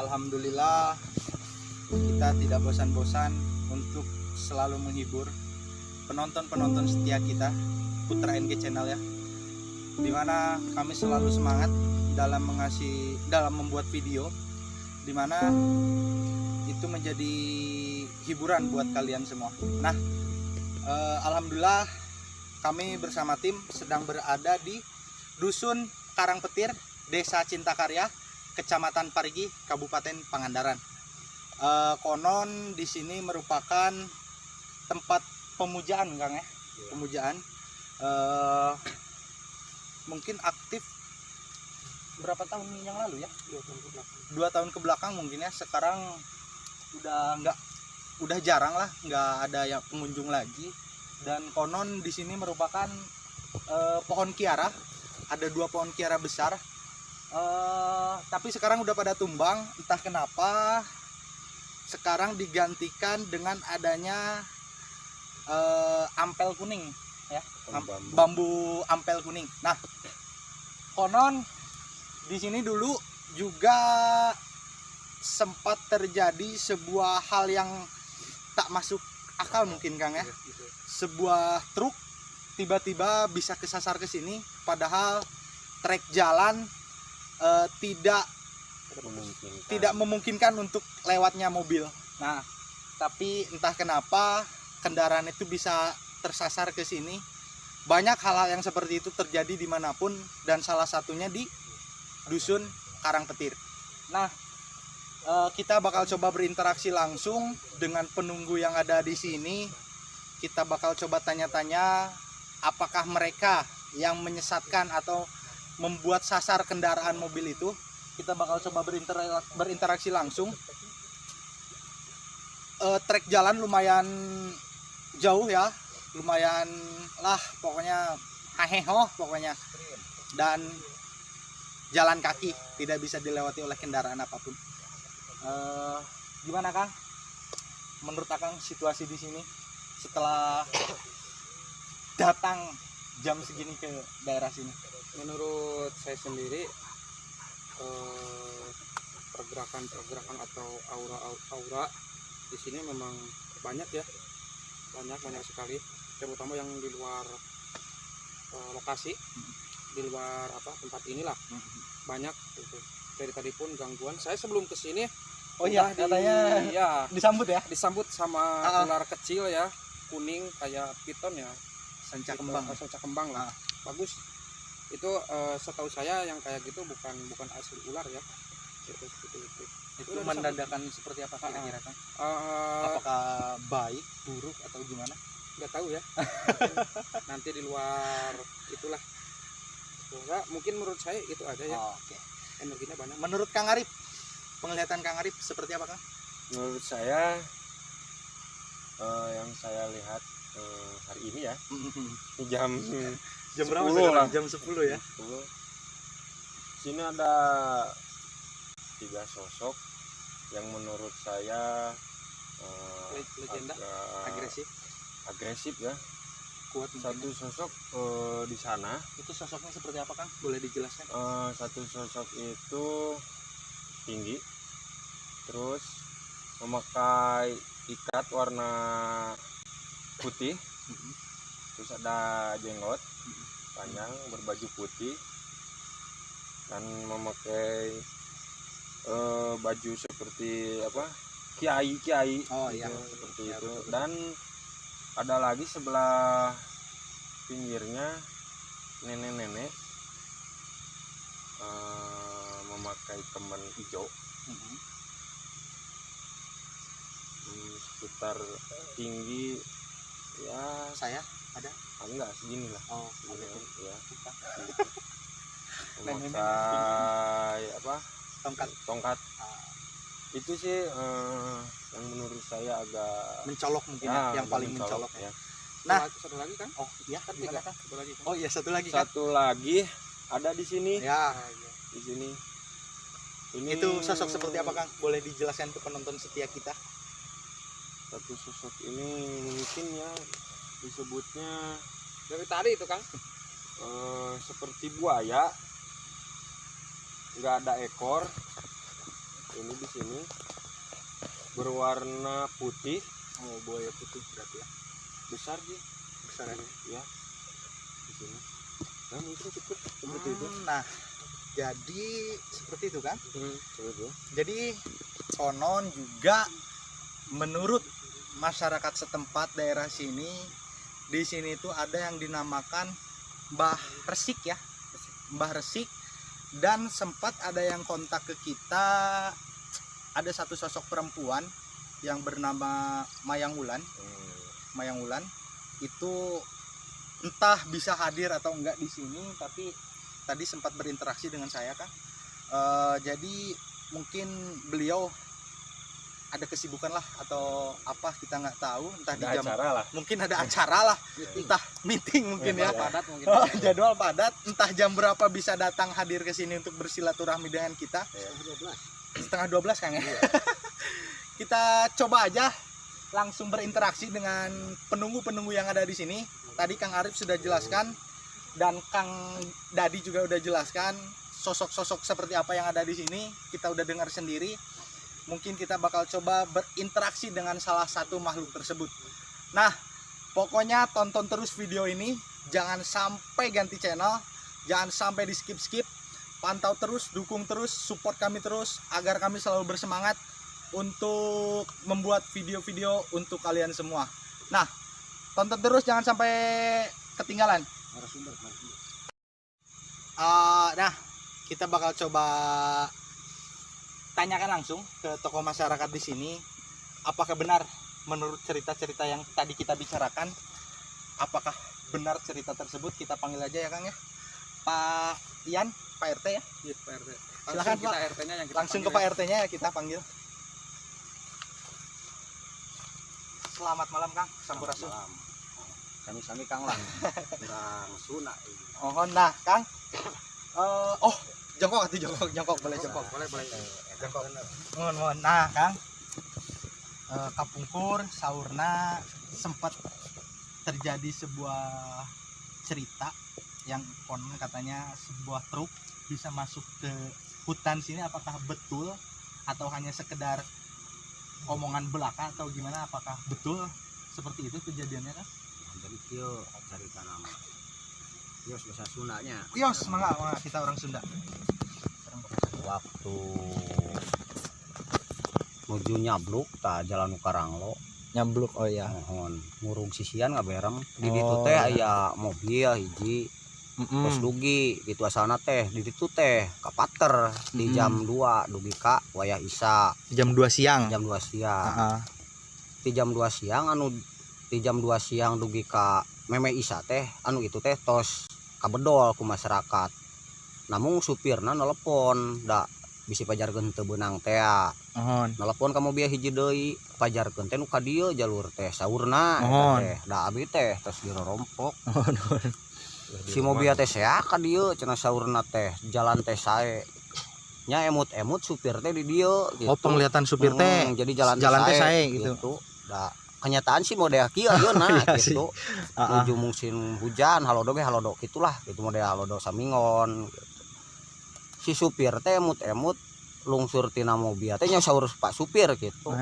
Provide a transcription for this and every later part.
Alhamdulillah kita tidak bosan-bosan untuk selalu menghibur penonton-penonton setia kita Putra NG Channel ya, dimana kami selalu semangat dalam membuat video, dimana itu menjadi hiburan buat kalian semua. Nah, alhamdulillah kami bersama tim sedang berada di Dusun Karangpetir, Desa Cintakarya, Kecamatan Parigi, Kabupaten Pangandaran. Konon di sini merupakan tempat pemujaan, Kang ya, pemujaan. Mungkin aktif berapa tahun yang lalu ya? 2 tahun ke belakang mungkin ya. Sekarang udah jarang lah, nggak ada yang pengunjung lagi. Dan konon di sini merupakan pohon kiara, ada 2 pohon kiara besar. Tapi sekarang udah pada tumbang, entah kenapa. Sekarang digantikan dengan adanya ampel kuning ya, bambu ampel kuning. Nah, konon di sini dulu juga sempat terjadi sebuah hal yang tak masuk akal mungkin, Kang ya. Sebuah truk tiba-tiba bisa kesasar ke sini, padahal trek jalan tidak memungkinkan untuk lewatnya mobil. Nah, tapi entah kenapa kendaraan itu bisa tersasar ke sini. Banyak hal-hal yang seperti itu terjadi dimanapun, dan salah satunya di Dusun Karangpetir. Nah, kita bakal coba berinteraksi langsung dengan penunggu yang ada di sini. Kita bakal coba tanya-tanya apakah mereka yang menyesatkan atau membuat sasar kendaraan mobil itu. Kita bakal coba berinteraksi langsung. Trek jalan lumayan jauh ya, lumayan lah pokoknya haheho pokoknya, dan jalan kaki tidak bisa dilewati oleh kendaraan apapun. Gimana Kang? Menurut Akang situasi di sini setelah datang jam segini ke daerah sini? Menurut saya sendiri, pergerakan atau aura di sini memang banyak ya, banyak sekali, terutama yang di luar lokasi, di luar tempat inilah banyak gitu. Dari tadi pun gangguan. Saya sebelum kesini, oh iya, katanya disambut ya, disambut sama ular kecil ya, kuning kayak piton ya, sanca kembang lah. Bagus itu. Setahu saya yang kayak gitu bukan asli ular ya. Itu menandakan seperti apa kira-kira Kang? Apakah baik, buruk atau gimana? Nggak tahu ya. Nanti di luar itulah. Enggak, mungkin menurut saya itu ada ya. Oke. Energinya banyak. Menurut Kang Arif, penglihatan Kang Arif seperti apa Kang? Menurut saya yang saya lihat hari ini ya, jam berapa 10 lah. Jam 10 ya. 10. Sini ada 3 sosok yang menurut saya legenda, agresif ya. Kuat. Satu sosok di sana. Itu sosoknya seperti apa Kang? Boleh dijelaskan? Satu sosok itu tinggi, terus memakai ikat warna putih, terus ada jenggot panjang, berbaju putih, dan memakai baju seperti kiai Oh iya, seperti ya, itu. betul. Dan ada lagi sebelah pinggirnya nenek-nenek memakai kemen hijau, sekitar tinggi ya, Saya ada? enggak segini lah. Oh, Segini, ya. Nenek-nenek memakai tongkat. Itu sih yang menurut saya agak mencolok mungkin ya, yang paling mencolok ya. ya. Nah, satu lagi kan? oh iya, gimana Kang? Satu lagi kan? Oh iya, satu lagi Kang. Satu lagi ada di sini. Ya, Di sini. Ini itu sosok seperti apa Kang? Boleh dijelaskan ke penonton setia kita? Satu sosok ini mungkin ya disebutnya Dari tadi itu kan? seperti buaya, nggak ada ekor, ini di sini berwarna putih. Oh, buaya putih berarti ya. Besar sih. Besar ya. Ya. Di sini. Nah, mungkin cukup seperti itu. Nah, jadi seperti itu kan. Coba tuh. Jadi konon juga menurut masyarakat setempat daerah sini, di sini tuh ada yang dinamakan Mbah Resik ya, Mbah Resik. Dan sempat ada yang kontak ke kita, ada satu sosok perempuan yang bernama Mayang Wulan. Mayang Wulan itu entah bisa hadir atau enggak di sini, tapi tadi sempat berinteraksi dengan saya kan. Jadi mungkin beliau ada kesibukan lah atau apa kita nggak tahu, entah di jam Acara lah. mungkin ada acara lah, entah meeting mungkin ya, Padat mungkin. jadwal padat, entah jam berapa bisa datang hadir ke sini untuk bersilaturahmi dengan kita. Setengah 12 Kang ya. Kita coba aja langsung berinteraksi dengan penunggu-penunggu yang ada di sini. Tadi Kang Arif sudah jelaskan dan Kang Dadi juga udah jelaskan sosok-sosok seperti apa yang ada di sini. Kita udah dengar sendiri. Mungkin kita bakal coba berinteraksi dengan salah satu makhluk tersebut. Nah, pokoknya tonton terus video ini, jangan sampai ganti channel, jangan sampai di skip-skip. Pantau terus, dukung terus, support kami terus agar kami selalu bersemangat untuk membuat video-video untuk kalian semua. Nah, tonton terus, jangan sampai ketinggalan. Nah, kita bakal coba tanyakan langsung ke tokoh masyarakat di sini, apakah benar menurut cerita-cerita yang tadi kita bicarakan, apakah benar cerita tersebut. Kita panggil aja ya Kang ya, Pak Ian, Pak RT ya. Iya, Pak RT. Silakan Kita Pak. RT-nya yang kita Langsung ke panggil Pak RT-nya ya kita panggil. Selamat malam Kang, Sampurasun. Sami-sami Kang lah. Kurang Sunda ini. Oh, nah Kang, jongkok atau jongkok boleh jongkok. Boleh. Jongkok. Mohon. Nah Kang, kapungkur saurna sempat terjadi sebuah cerita yang konon katanya sebuah truk bisa masuk ke hutan sini. Apakah betul atau hanya sekedar omongan belaka atau gimana? Apakah betul seperti itu kejadiannya kan? Jadi kio cerita nama. Yos bahasa Sundanya. Yos, mangga kita orang Sunda. Waktu menuju nyabluk ta jalan Karanglo. Nyabluk, oh ya. Mohon ngurung sisian ngaberem. Di ditu teh aya mobil hiji. Terus dugi gitu asalna teh di ditu teh kapater di jam 2 dugi ka wayah Isya. Jam 2 siang. Jam 2 siang. Di jam 2 siang di jam 2 siang dugi ka meme Isya teh itu teh tos kabedol ku masyarakat. Namun supirna nelpon da bisi pajarkeun teu beunang teh. Nelpon ka mobil hiji deui pajarkeun teh nu ka dieu jalur teh saurna eta teh. Da abi teh tos dirorompok. Si mobil teh sea ka dieu cenah saurna teh jalan teh sae. Nya emut-emut supir teh di dieu gitu. Oh, penglihatan supir teh. Jadi jalan teh sae gitu. Da kenyataan sih model kieu ayeuna gitu. Nuju musim hujan halodo gitulah gitu model halodo samingon gitu. Si supir teh emut-emut lungsur tina mobil teh nya saur Pak supir gitu.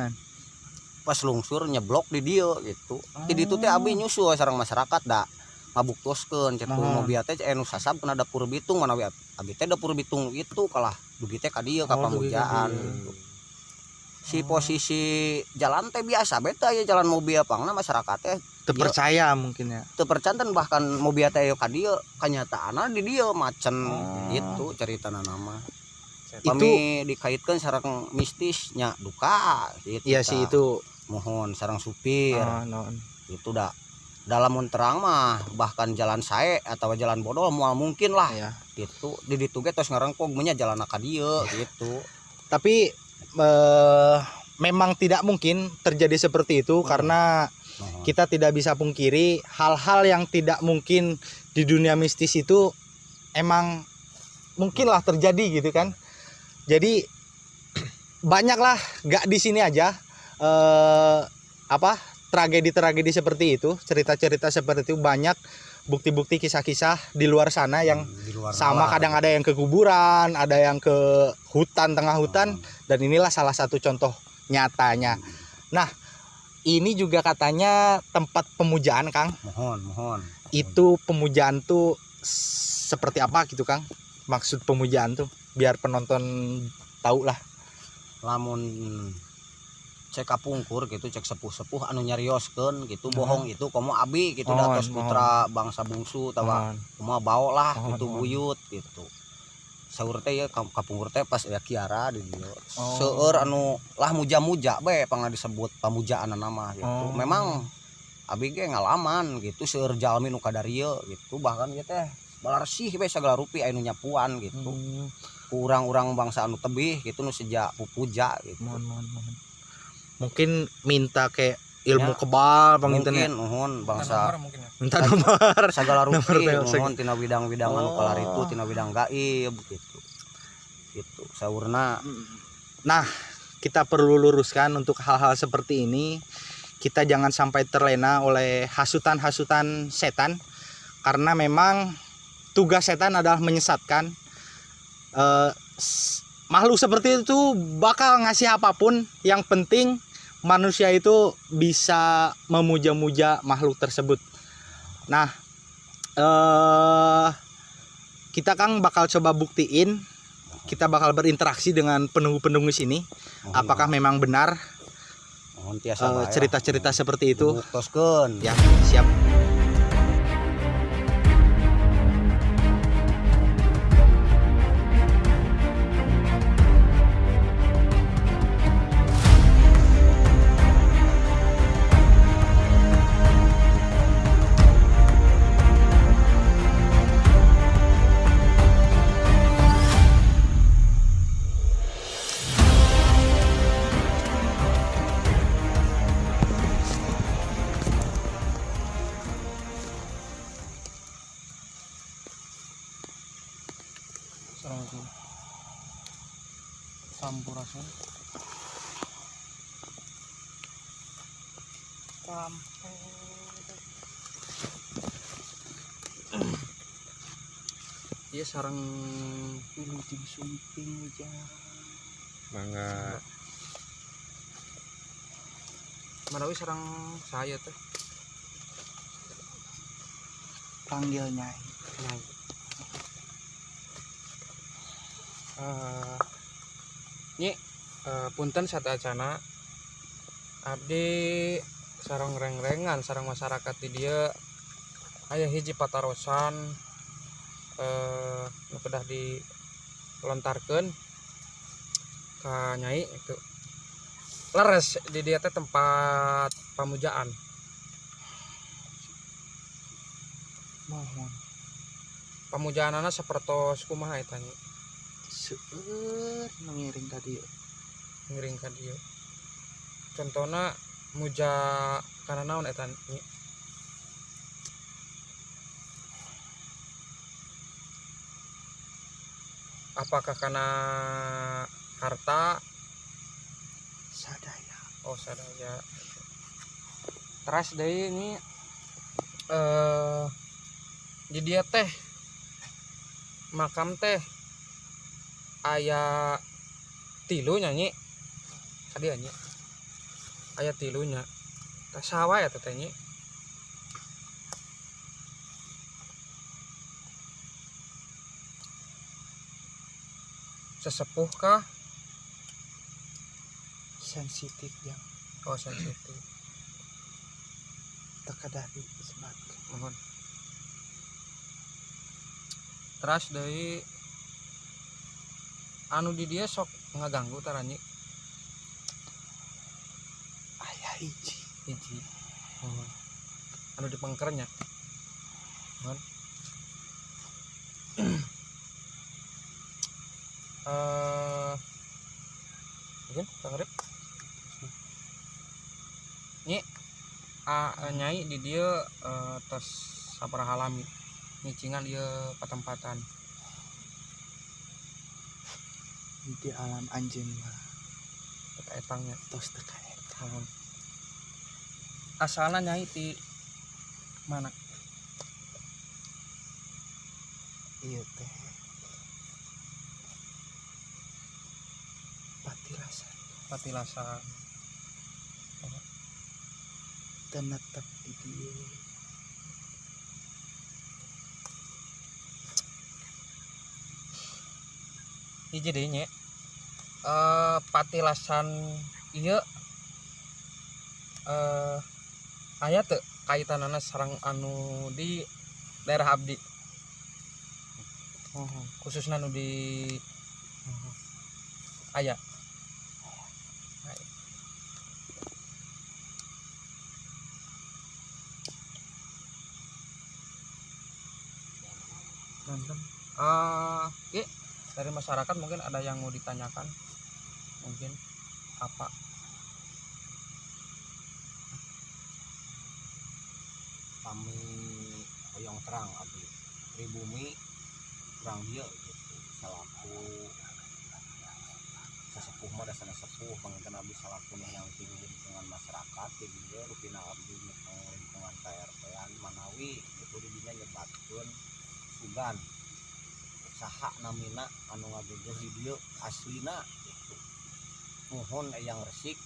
Pas lungsur nyeblok di dieu gitu. Di ditu teh abi nyusul sareng masyarakat da ngabuktoskeun cetu mobil teh anu sasab kana dapur Bitung mana abi teh dapur Bitung itu kalah dugi teh ka dieu ka pamujaan gitu. Si posisi jalan teh biasa beta ya jalan mobil pangna masyarakat teh terpercaya mungkin ya. Terpercanten bahkan mobil teh ka dieu kanyataanna di dieu macen gitu ceritana nama. Kami dikaitkan sareng mistisnya duka gitu. Iya sih itu mohon sareng supir. Itu dah dalam terang mah bahkan jalan sae atau jalan bodol moal mungkin lah ya. Gitu di ditu ge tos ngarengkog nya jalan ka dieu gitu. Tapi memang tidak mungkin terjadi seperti itu karena kita tidak bisa pungkiri hal-hal yang tidak mungkin di dunia mistis itu emang mungkinlah terjadi gitu kan. Jadi banyaklah gak di sini aja tragedi-tragedi seperti itu, cerita-cerita seperti itu, banyak bukti-bukti kisah-kisah di luar sana yang Luar sama nalar. kadang ada yang ke kuburan, ada yang ke hutan, tengah hutan, dan inilah salah satu contoh nyatanya. Nah, ini juga katanya tempat pemujaan, Kang. Mohon. Itu pemujaan tuh seperti apa gitu, Kang? Maksud pemujaan tuh biar penonton tahu lah. Lamun cek kapungkur gitu, cek sepuh-sepuh anu nyarioskeun gitu, bohong itu komo abi gitu, datos putra bangsa bungsu tawa kumaha bao lah gitu, buyut gitu. Saur teh ya kapungkur teh pas aya kiara di dieu. Seueur anu lah muja-muja bae pangna disebut pamujaan nama gitu. Memang abi ge ngalaman gitu, seueur jalmi nu kadarieu gitu, bahkan ieu teh balarsih bae sagala rupi anu nyapuan gitu. Ku urang-urang bangsa anu tebih gitu nu sejak pupuja gitu. Mungkin minta kayak ilmu kebal mungkin nuhun bangsa minta nomor sagala rupi nuhun tina bidang-bidang anu kalaritu, tina bidang gaib gitu. Gitu saurna. Nah, kita perlu luruskan untuk hal-hal seperti ini. Kita jangan sampai terlena oleh hasutan-hasutan setan, karena memang tugas setan adalah menyesatkan. Makhluk seperti itu bakal ngasih apapun, yang penting manusia itu bisa memuja-muja makhluk tersebut. Nah, kita Kang bakal coba buktiin, kita bakal berinteraksi dengan penunggu-penunggu sini. Apakah memang benar cerita-cerita seperti itu? Buktioskeun. Ya, siap. Sampurasun. Iya sarang Wilujeng sumping ja. mangga marawi sarang saya teh Panggil Nyai. Nyi punten satacana abdi sarang reng-rengan sarang masyarakat di dia aya hiji patarosan nu kedah dilontarkeun ka Nyai itu leres di dia teh tempat pamujaan. Mohon Pamujaanana sapertos kumaha eta Nyi? seueur ngiring tadi. Ngiring ka dieu. Contona muja kana naon eta Nyi? Apakah karena harta? Sadaya. Oh sadaya. Teras deui ini di dia teh makam teh aya tilunya Nyi. Tadi Nyi. Aya tilunya. Teh saha ya teh Nyi? Sesepuh kah? Sensitif yang Oh sensitif. terkadari sebat. Mohon. Teras dari anu di dia sok ngaganggu tarani Ayah hiji. Anu di pengkernya mohon. Mungkin pangrip Nyi Nyai di dia tos sabaraha lami nyicingan dia patempatan Di alam anjeun mah teka etangnya tos teka eta. Asalna Nyai ti mana? Iya teh patilasan patilasan tenetep di dieu. Ieu jadi nya patilasan ieu aya teu kaitanana sareng anu di daerah abdi khususnya anu di aya oke dari masyarakat mungkin ada yang mau ditanyakan mungkin apa kami hoyong terang abdi pribumi kurang dia gitu salaku sesepuh mah dasana sepuh panginten abdi salaku yang tinggi lingkungan masyarakat di dieu rupina abdi lingkungan KRT-an Manawi gitu di dinya nyebatkeun sugan saha namina anu ngagegeh di dieu aslina gitu nuhun yang resik.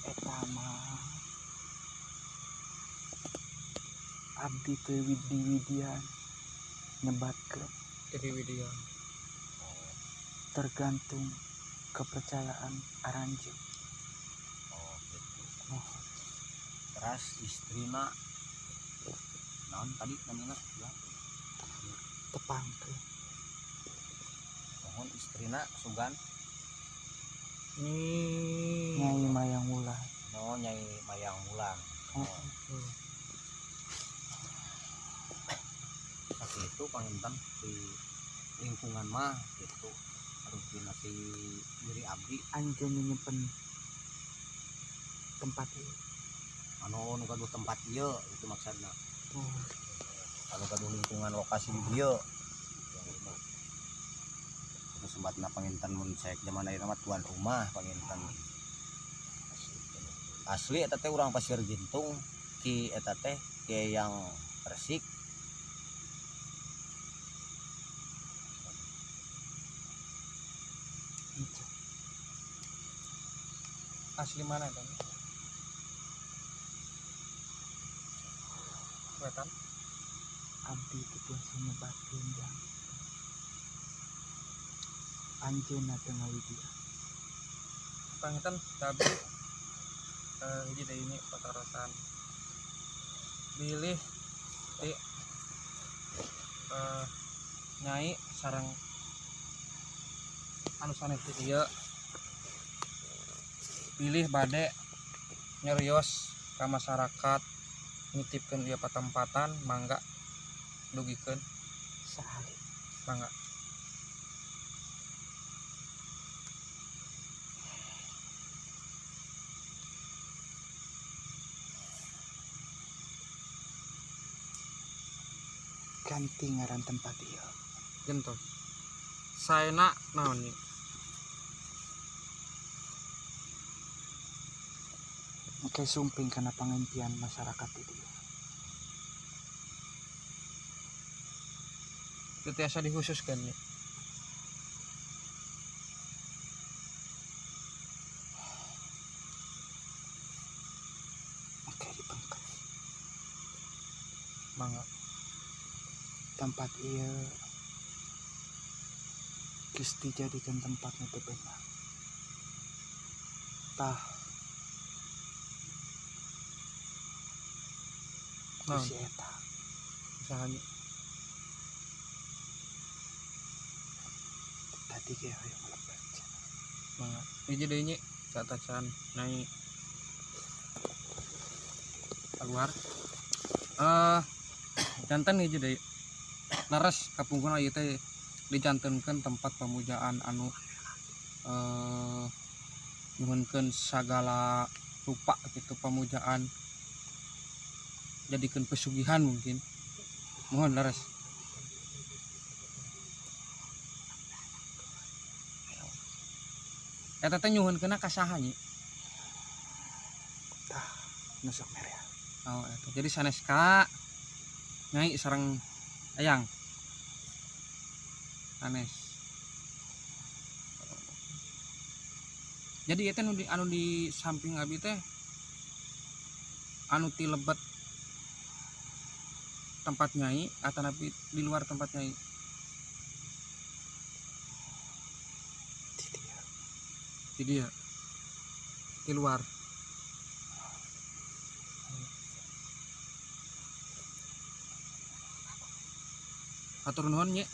Eta mah abdi teu widi-widian nyebatkeun jadi video tergantung kepercayaan aranjeun. Oh gitu. Terus istrina naon tadi namanya bilang Tepangkeun mohon istrina sugan Nyai Mayang Wulan. no Nyai Mayang Wulan. Tapi itu panginten di lingkungan mah gitu harus dinasi diri abdi Anjeun nyimpen tempat ieu. anu nu gaduh tempat ieu itu maksudna Oh, anu gaduh lingkungan lokasi di dieu terus sebatna panginten mun saek zaman ayeuna mah tuan rumah panginten asli eta teh urang Pasir Gintung ki eta teh ki yang resik gitu. asli mana itu wetan Abdi itu biasa nyebatkeun jang. Anjeunna teu ngawidian. pangitan tapi jadi ini patarasan pilih di nyai sarang anu sanes ieu pilih bade nyerios ka masyarakat nitipkeun ieu patempatan mangga dugikeun Sahali mangga ganti ngaran tempat ieu. gentos saena naon nih Oke sumping kana pangintian masyarakat itu. itu tiasa dikhususkan nih Oke dipengker. mangga Tempat ieu geus dijadikeun tempat nu teu benar. Tah naon si eta usahanya tadi ge hoyong melebat. mangga hiji deui nya catacan naik keluar jantan hiji deui leres kapungkurna ieu teh dicantenkeun tempat pemujaan anu nyuhunkeun sagala rupa gitu pamujaan, jadikan pesugihan mungkin. Mohon laras. Eta teh nyuhunkeunna ka saha nya? Tah, nusuk mere. Oh, eta. Jadi sanes ka Nyai sareng Ayang. Sanes. Jadi eta anu di samping abi teh anu ti lebet tempat Nyai atau nabi di luar tempat Nyai? Di dia. Di luar. Atur nuhun nya.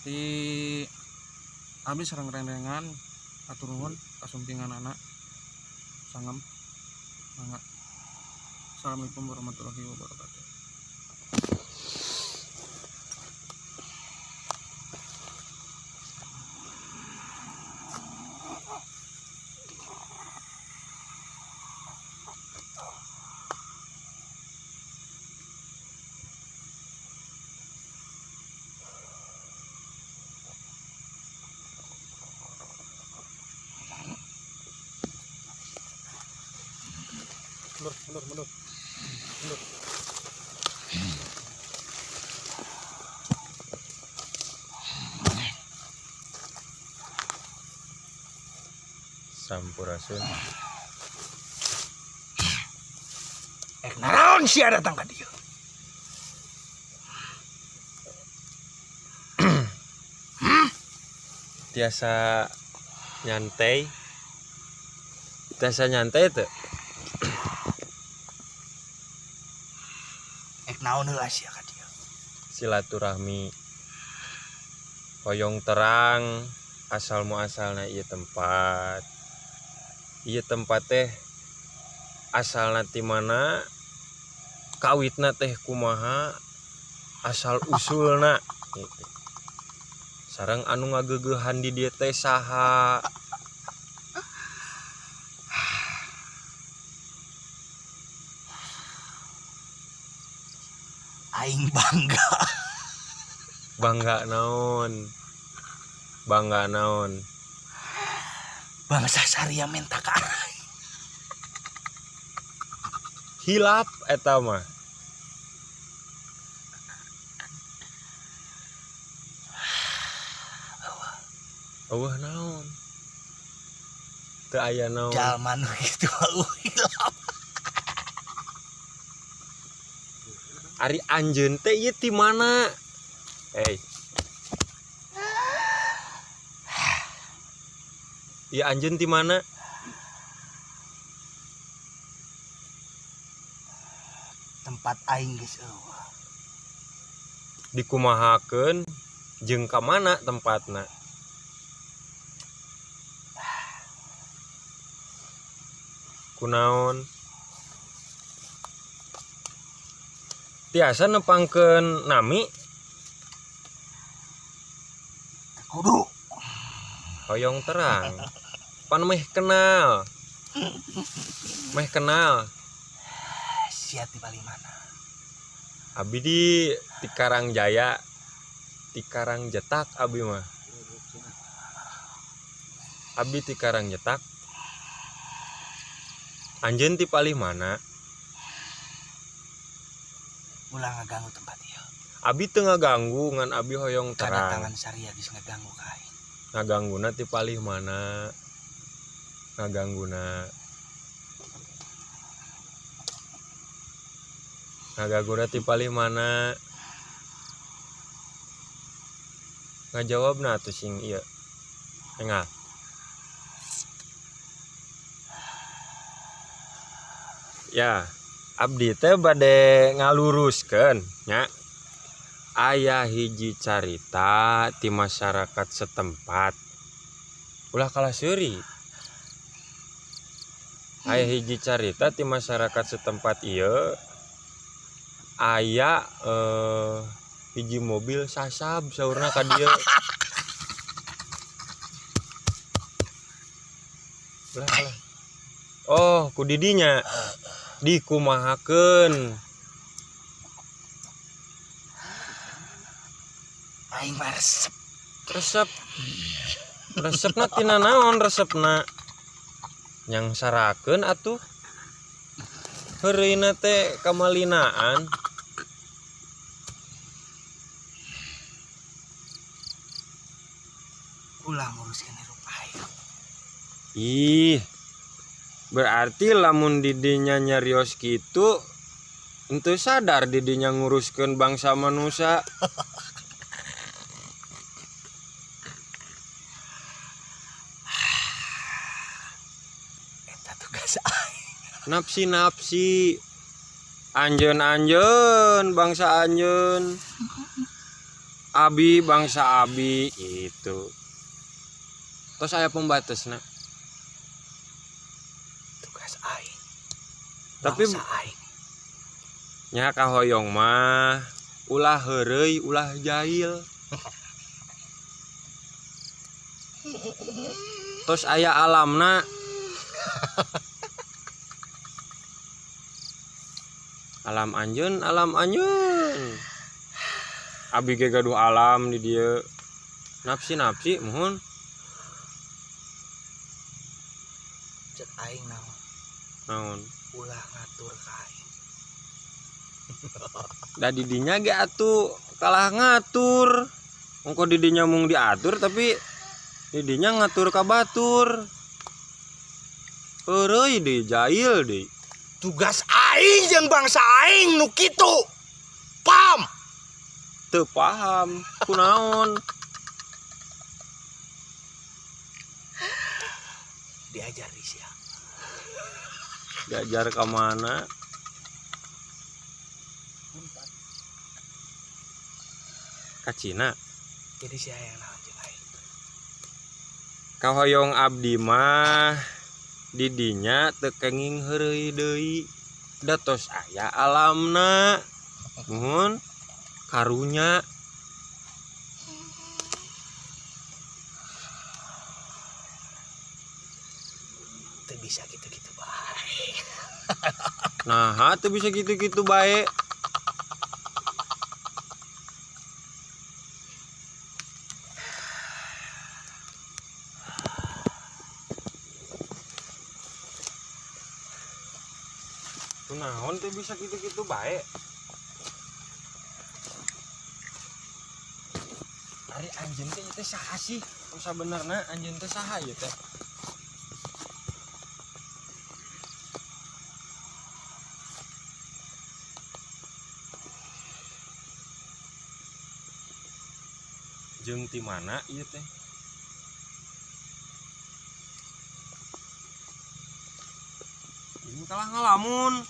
Di abdi sareng rendengan atur nuhun kasumpingan anak sangem. Mangga. Assalamualaikum warahmatullahi wabarakatuh. Mundur. Sampurasun. Naon sia datang ka dieu? Tiasa nyantai. Tiasa nyantai teu? Naon heula sia ka dieu? Silaturahmi. Hoyong terang asal muasalna ieu tempat. Ieu tempat teh asalna ti mana? Kawitna teh kumaha? Asal usulna gitu. Sareng anu ngageugehan di dieu teh saha? Aing bangga. Bangga naon? Bangga naon? Bangsa Saria menta ka aing. Hilap eta mah. Eueuh naon? Teu aya naon. Jalma nu kitu hilap. Ari anjeun teh ieu ti mana? Hei. Ieu anjeun ti mana? Tempat aing geus eueuh. Dikumahakeun jeung ka mana tempatna? Kunaon? Tiasa nepangkeun nami? Kudu. Hoyong terang. Pan meh kenal. Meh kenal. Sia ti bali mana? Abi di Karangjaya. Ti Karangjetak abi mah. Abi ti Karangjetak. Anjeun ti palih mana? Ulah ngaganggu tempat ieu. Abi teu ngaganggu ngan abi hoyong terang. Kadatangan Saria geus ngaganggu ka aing. Ngagangguna ti palih mana? Ngagangguna ti palih mana? Ngajawabna atuh sing ieu. Engah. Ya, abdi teh bade ngaluruskeun nya. Aya hiji carita ti masyarakat setempat. Ulah kalah seuri. Aya hiji carita ti masyarakat setempat ieu. Aya hiji mobil sasab saurna ka dieu. Belah. Oh ku didinya dikumahakeun. Aing mah resep. Resepna tina naon resepna? Yang sarakeun atuh. Heureuna teh kamalinaan. Ulah nguruskeun hirup aing. Ih. Berarti lamun didinya nyarios kitu henteu sadar didinya nguruskeun bangsa manusia. Eta tugas aing. Napsi anjeun bangsa anjeun, abi bangsa abi itu. Terus aya pembatasna. Tugas aing. Tapi Bangsa aing. nya kahoyong mah ulah heureuy ulah jahil. Terus aya alamna. Alam anjeun abi ge gaduh alam di dieu. Napsi mohon Cek aing naon ulah ngatur ka aing. da didinya ge atuh kalah ngatur. Engko didinya mung diatur tapi didinya ngatur ka batur. Heureuy deui jahil deui. Tugas aing jeung bangsa aing nu kitu. Pam. Teu paham kunaon. Diajar di sia. Diajar ka mana? Ka Cina. Jadi sia yang naon jeung aing. Kahoyong abdi mah didinya teu kenging heureuy deui. Da tos aya alamna. Mohon karunya. Teu bisa gitu-gitu bae. Nah, teu bisa gitu-gitu bae. Kunaon teu bisa gitu-gitu bae. Ari anjeun teh ieu teh saha sih? Sabenerna anjeun teh saha ieu teh? Jeung ti mana ieu teh? Ini kalah ngalamun,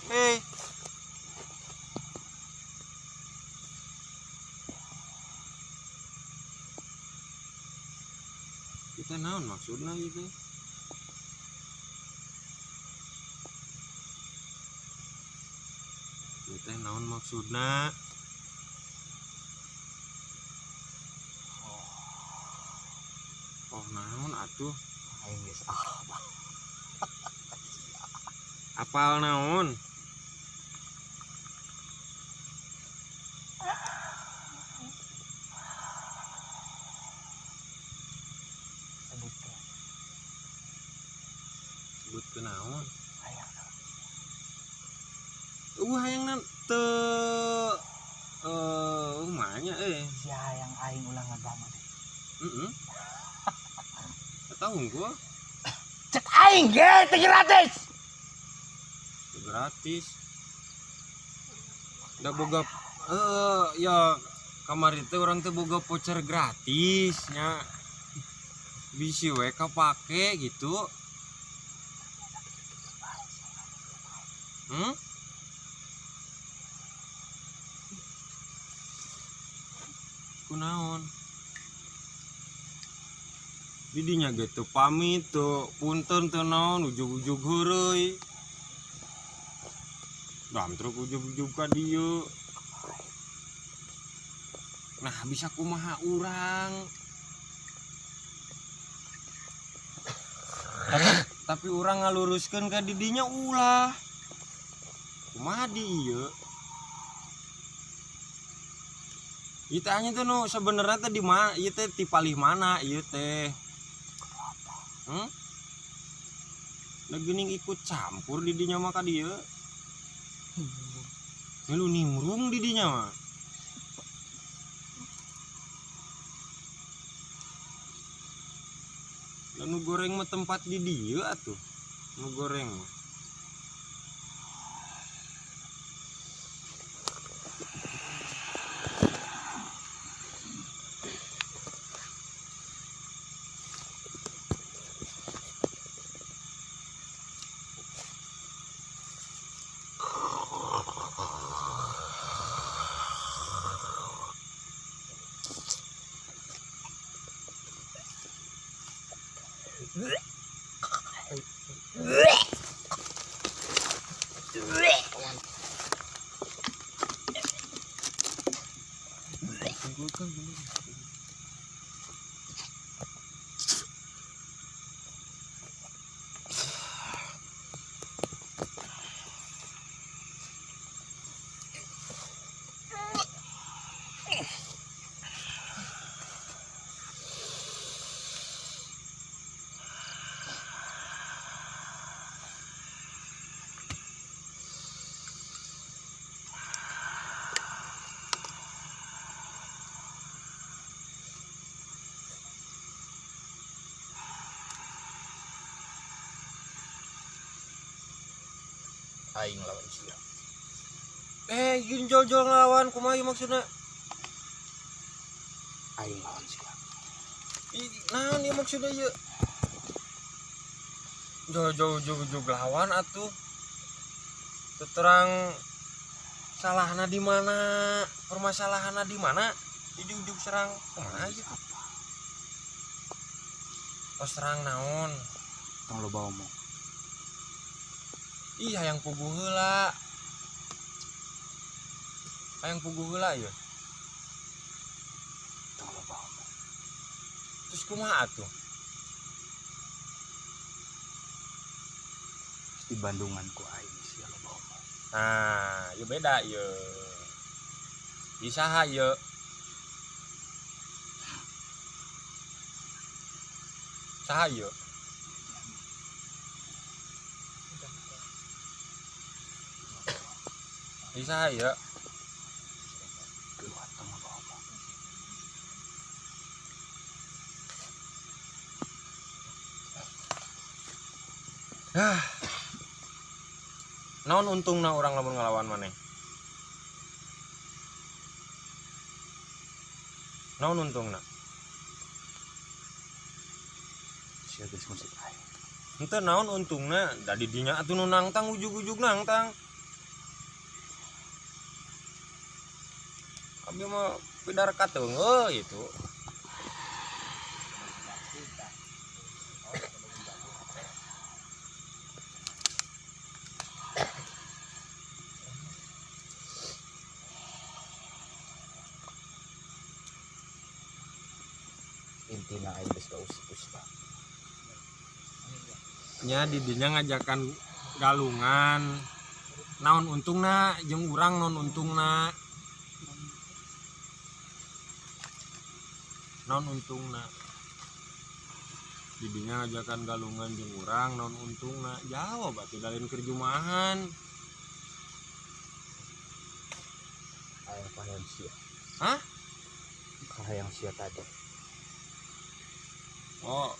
Kita naon maksudna ieu teh? Ieu teh naon maksudna? Oh naon atuh? Aing geus Apal naon? Sebut ke naon? Hayangna teu umanya sia yang aing ulah ngagama. Tahu gua Cek aing ge teh gratis. gratis. Da boga ya kamari teh urang teh boga voucher gratis nya. Bisi we kapake gitu. Kunaon? Didinya ge teu pamit teu punten teu naon ujug-ujug heureuy. Dam truk ujug-ujug ka dieu. Nah, bisa kumaha urang? tapi orang ngaluruskan ke didinya ulah kumaha di ieu ieu tanya tuh no sebenarnya teh di mana ieu teh ti palih mana ieu teh Gening ikut campur didinya mah ka dieu lu nimrung didinya mah nu goreng mah tempat di dieu atuh nu goreng mah aing lawan sia. Gini jol-jol ngelawan kumaha ieu maksudna? Aing lawan sia. Naon ieu maksudna ieu? Jol-jol lawan atuh. Terang salahna di mana? Permasalahanna di mana? Ujug-ujug serang kumaha gitu. Oh serang naon? Tong lo bawa omong. Ih hayang puguh heula. Hayang puguh heula ieu. Tong lo bawa omong. Terus kumaha atuh? Di Bandungan ku aing sia lo bawa omong. Nah, ieu beda ieu. Di saha ieu? Saha ieu? Di saha ieu? Keluar tong lo bawa omong. Naon untungna orang lamun ngelawan maneh? Naon untungna? Sia geus musik aing. Henteu naon untungna? Da di dinya atuh nu nangtang ujug-ujug nangtang. Abi mah pidar kateung itu. Intina aing geus gaus-us tah. Nya di dinya ngajakan galungan. Naon untungna jeung urang naon untungna? Naon untungna? Di dinya ngajakan galungan jeung urang naon untungna? Jawab atuh dalin keur jumahan. Aing kahayang sia. Hah? Kahayang sia tadi. Oh.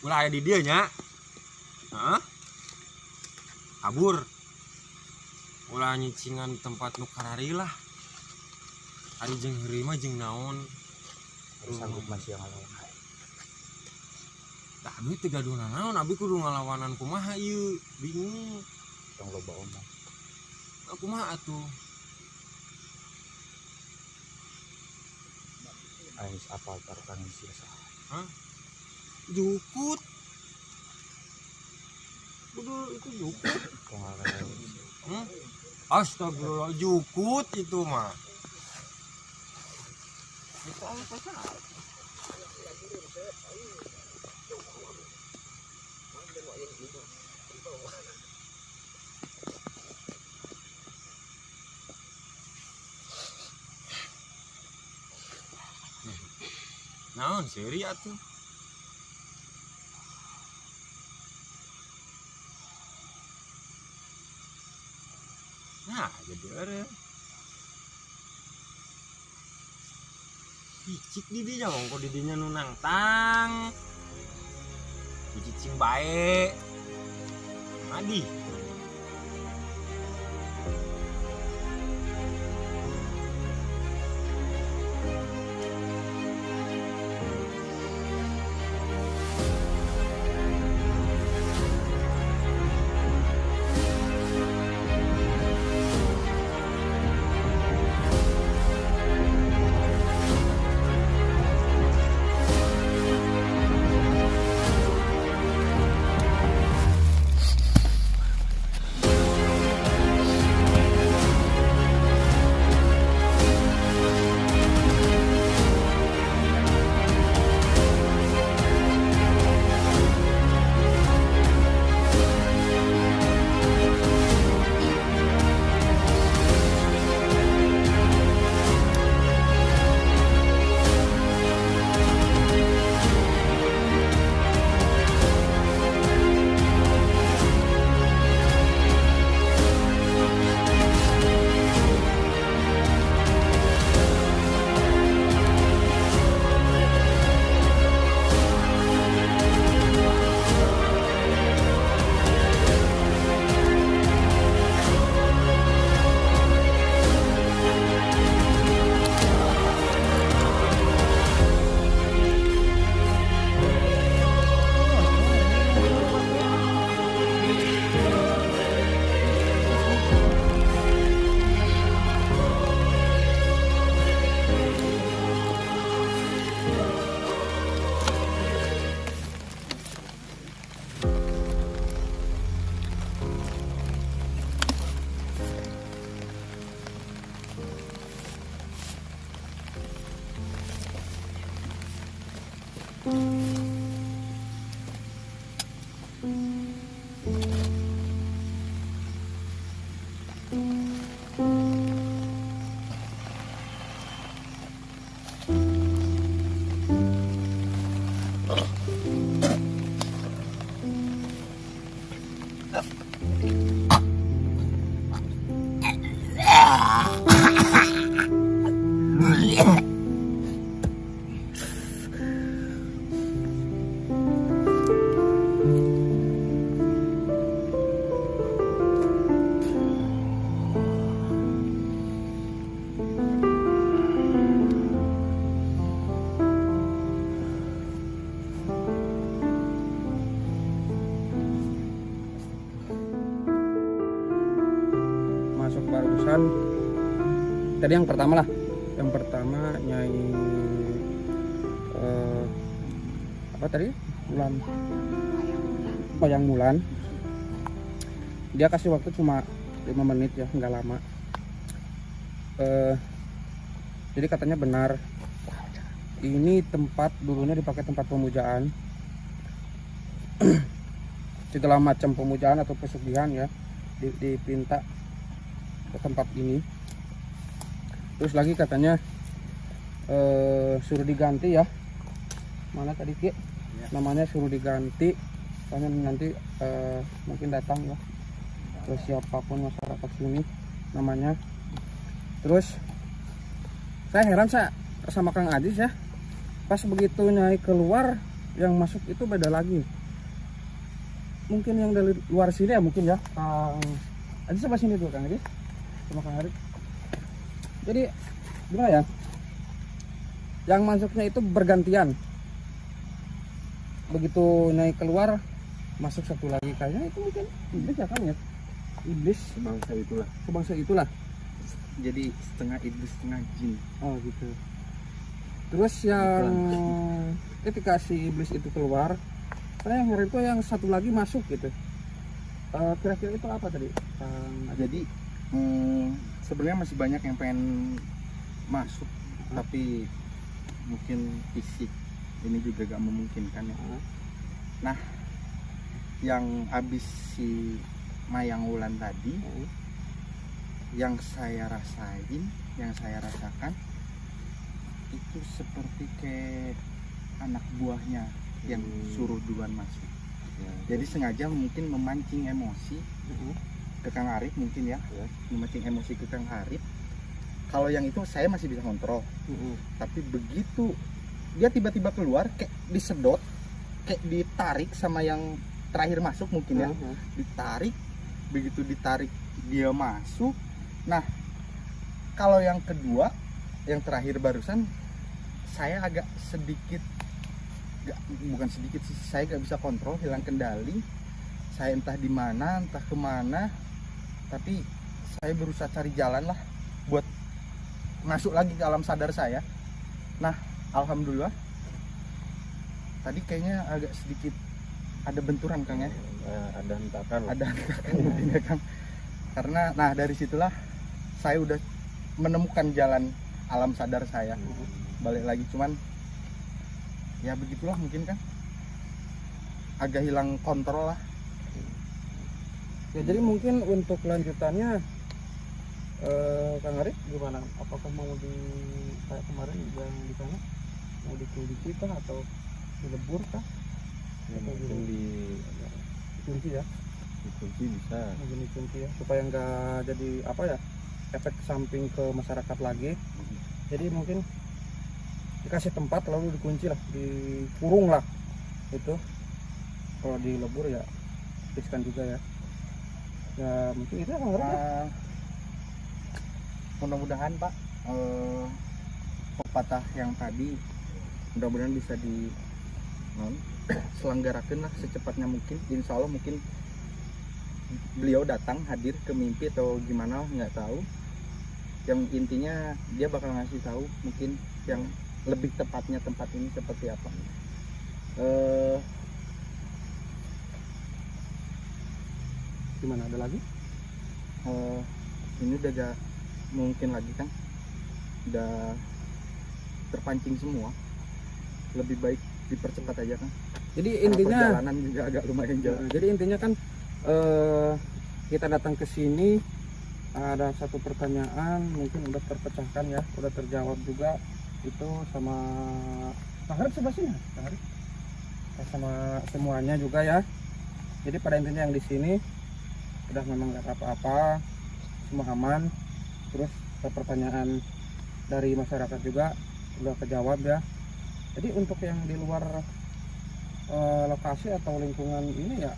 Ulah aya di dieu nya. Heeh. Kabur. Ulah nyicingan tempat nu karari lah. Ari jeung heuri mah jeung naon? Harus sanggup masih ngalawan aing. Tah abi teu gaduhna naon, abi kudu ngalawanan kumaha ieu? Bingung. Tong lo bawa omong. Kumaha atuh? Aing apal tartangan sia saha. Hah? Jukut. Betul itu jukut. Tong ngaran. Astagfirullah, jukut itu mah. Itu apa sih? naon seri atuh. Nah, jadi eureun. Picik di dinya mongko di dinya nu nangtang. Cicing bae. Adi. Masuk barusan tadi yang pertama lah, yang pertama Nyai apa tadi Bulan Bayang Bulan, dia kasih waktu cuma 5 menit ya, nggak lama. Jadi katanya benar ini tempat dulunya dipakai tempat pemujaan. Segala macam pemujaan atau pesugihan ya dipinta ke tempat ini. Terus lagi katanya suruh diganti ya, mana tadi Ki? Namanya suruh diganti, soalnya nanti mungkin datang ya ke siapapun masyarakat sini namanya. Terus saya heran sama Kang Adis ya, pas begitu Nyai keluar yang masuk itu beda lagi. Mungkin yang dari luar sini ya mungkin ya. Kang Adis sama sini dulu Kang Adis sama Kang Adis. Jadi gimana ya, yang masuknya itu bergantian. Begitu Nyai keluar masuk satu lagi, kayaknya itu mungkin iblis ya kan ya, iblis sebangsa itulah. Jadi setengah iblis setengah jin. Oh gitu. Terus yang ketika si iblis itu keluar, saya yang itu yang satu lagi masuk gitu. Kira-kira itu apa tadi? Jadi sebenarnya masih banyak yang pengen masuk, tapi mungkin fisik ini juga gak memungkinkan ya. Nah, yang habis si Mayang Wulan tadi, yang saya rasain, yang saya rasakan itu seperti kayak anak buahnya yang suruh duluan masuk. Jadi sengaja mungkin memancing emosi ke Kang Arif mungkin ya, memancing emosi ke Kang Arif. Kalau yang itu saya masih bisa kontrol, tapi begitu dia tiba-tiba keluar kayak disedot, kayak ditarik sama yang terakhir masuk mungkin ya, ditarik, begitu ditarik dia masuk. Nah kalau yang kedua, yang terakhir barusan, saya agak sedikit, bukan sedikit sih, saya gak bisa kontrol, hilang kendali. Saya entah di mana, entah kemana, tapi saya berusaha cari jalan lah buat masuk lagi ke alam sadar saya. Nah alhamdulillah tadi kayaknya agak sedikit ada benturan Kang ya, ada hentakan mungkin ya Kang, karena nah dari situlah saya udah menemukan jalan alam sadar saya, balik lagi. Cuman ya begitulah mungkin kan, agak hilang kontrol lah. Ya jadi mungkin untuk lanjutannya Kang Arif gimana? Apakah mau di kayak kemarin yang di sana mau dikunci kah atau dilebur kah? Ya, mungkin Dikunci ya? dikunci bisa. Mungkin dikunci ya supaya nggak jadi apa ya, efek samping ke masyarakat lagi. Jadi mungkin dikasih tempat lalu dikunci lah, dikurung lah itu. Kalau dilebur ya riskan juga ya. Ya mungkin itu ya Kang Arif ya? Mudah-mudahan Pak pepatah yang tadi mudah-mudahan bisa selenggarakan lah secepatnya mungkin. Insya Allah mungkin beliau datang hadir ke mimpi atau gimana nggak tahu. Yang intinya dia bakal ngasih tahu mungkin yang lebih tepatnya tempat ini seperti apa. Gimana, ada lagi? Ini udah gak mungkin lagi kan, udah terpancing semua, lebih baik dipercepat aja kan. Jadi intinya perjalanan juga agak lumayan jauh. jadi intinya kan kita datang ke sini ada satu pertanyaan mungkin udah terpecahkan ya, udah terjawab juga itu sama Kang Arif sebelah sini, Kang Arif. Sama semuanya juga ya. Jadi pada intinya yang di sini udah memang nggak apa-apa, semua aman. Terus pertanyaan dari masyarakat juga udah kejawab ya. Jadi untuk yang di luar lokasi atau lingkungan ini ya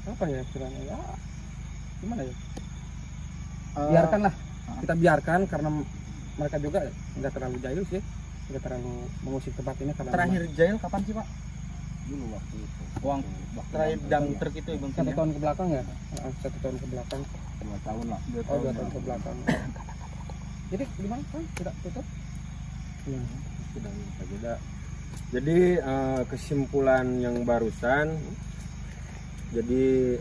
apa ya istilahnya ya, gimana ya, biarkanlah, kita biarkan karena mereka juga nggak terlalu jahil sih, nggak terlalu mengusik tempat ini karena Terakhir jail kapan sih Pak? Dulu waktu itu Uang terakhir dam truk itu ya Bang? 1 tahun ke belakang ya. 1 tahun ke belakang. 2 tahun lah. 2 tahun ke belakang. Jadi gimana kan tidak tutup? Ya, sudah bisa beda. Jadi kesimpulan yang barusan, jadi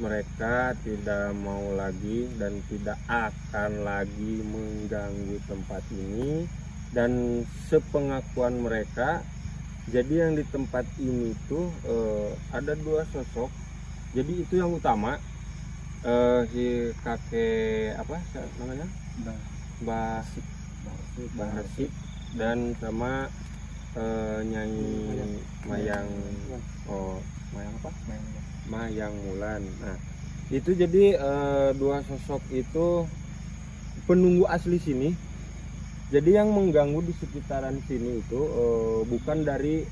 mereka tidak mau lagi dan tidak akan lagi mengganggu tempat ini. Dan sepengakuan mereka, jadi yang di tempat ini tuh ada 2 sosok. Jadi itu yang utama, si kakek apa namanya, Mbah Harsip dan sama Nyai Mayang, Mayang apa? Mayang Mulan. Nah itu jadi 2 sosok itu penunggu asli sini. Jadi yang mengganggu di sekitaran sini itu bukan dari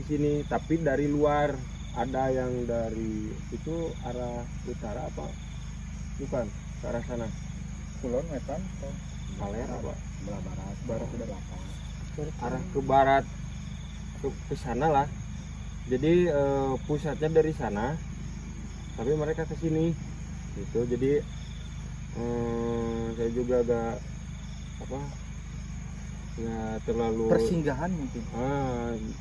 sini, tapi dari luar. Ada yang dari itu arah utara apa? Bukan, ke arah sana. Kulon Wetan atau Baler apa? barat udah belakang. Arah ke barat ke sana lah. Jadi pusatnya dari sana, tapi mereka ke sini. Gitu. Jadi saya juga agak apa? Ya terlalu Persinggahan mungkin.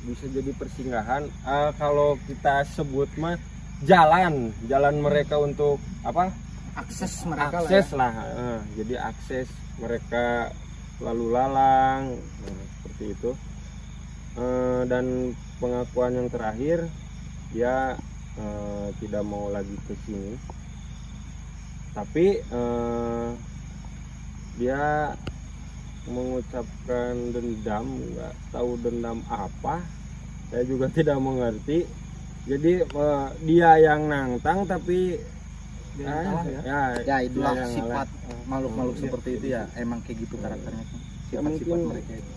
Bisa jadi persinggahan. Kalau kita sebut mah jalan mereka untuk apa? Akses mereka Akses lah. lah. Jadi akses mereka lalu lalang, seperti itu. Dan pengakuan yang terakhir, dia tidak mau lagi ke sini. Tapi dia mengucapkan dendam, nggak tahu dendam apa, saya juga tidak mengerti. Jadi dia yang nantang tapi Ya itulah dia yang sifat ngalah. makhluk-makhluk Iya, seperti itu ya, emang kayak gitu karakternya. Ya, Sifat-sifat mungkin mereka itu.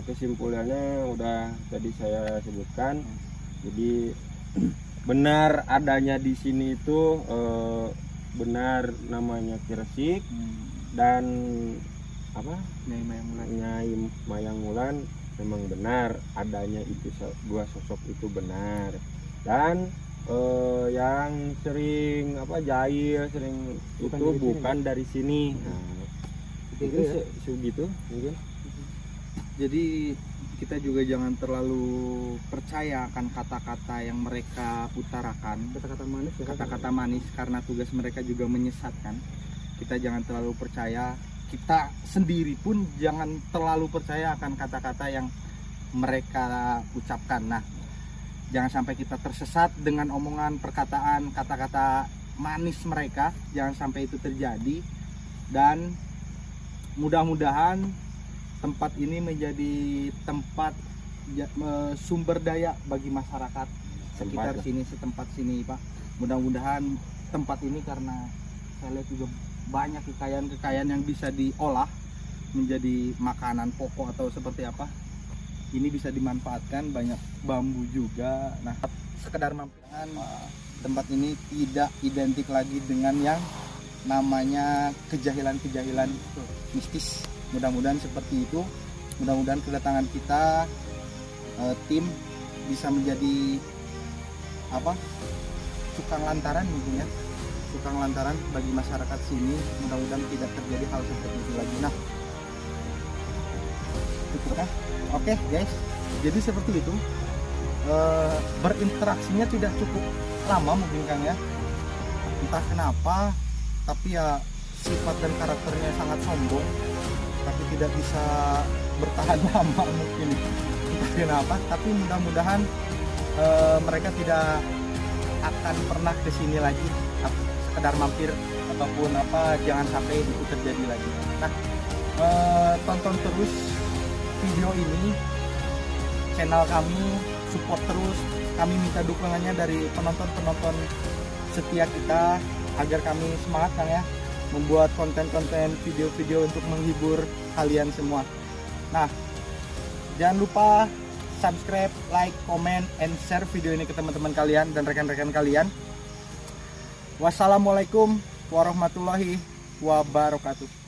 kesimpulannya udah tadi saya sebutkan. Jadi benar adanya di sini itu benar namanya Kiresik dan apa Nyai Mayang Wulan memang benar adanya itu dua sosok itu benar. Dan yang sering jahil sering bukan dari sini. Nah, itu segitu mungkin. Jadi kita juga jangan terlalu percaya akan kata-kata yang mereka utarakan, kata-kata manis karena tugas mereka juga menyesatkan. Kita jangan terlalu percaya, kita sendiri pun jangan terlalu percaya akan kata-kata yang mereka ucapkan. Nah, jangan sampai kita tersesat dengan omongan, perkataan, kata-kata manis mereka. Jangan sampai itu terjadi. Dan mudah-mudahan tempat ini menjadi tempat sumber daya bagi masyarakat sekitar sini, setempat sini, Pak. Mudah-mudahan tempat ini, karena saya lihat juga banyak kekayaan-kekayaan yang bisa diolah menjadi makanan pokok atau seperti apa. Ini bisa dimanfaatkan, banyak bambu juga. Nah, sekedar mampiran, tempat ini tidak identik lagi dengan yang namanya kejahilan-kejahilan mistis. Mudah-mudahan seperti itu. Mudah-mudahan kedatangan kita, tim, bisa menjadi tukang lantaran mungkin ya, tukang lantaran bagi masyarakat sini. Mudah-mudahan tidak terjadi hal seperti itu lagi. Nah, cukup ya. Oke guys, jadi seperti itu. Berinteraksinya tidak cukup lama mungkin Kang ya, entah kenapa, tapi ya sifat dan karakternya sangat sombong, tapi tidak bisa bertahan lama mungkin, entah kenapa. Tapi mudah-mudahan mereka tidak akan pernah kesini lagi, sekedar mampir ataupun jangan sampai itu terjadi lagi. Nah, tonton terus video ini, channel kami, support terus. Kami minta dukungannya dari penonton-penonton setia kita agar kami semangat Kang ya, membuat konten-konten video-video untuk menghibur kalian semua. Nah, jangan lupa subscribe, like, comment, and share video ini ke teman-teman kalian dan rekan-rekan kalian. Wassalamualaikum warahmatullahi wabarakatuh.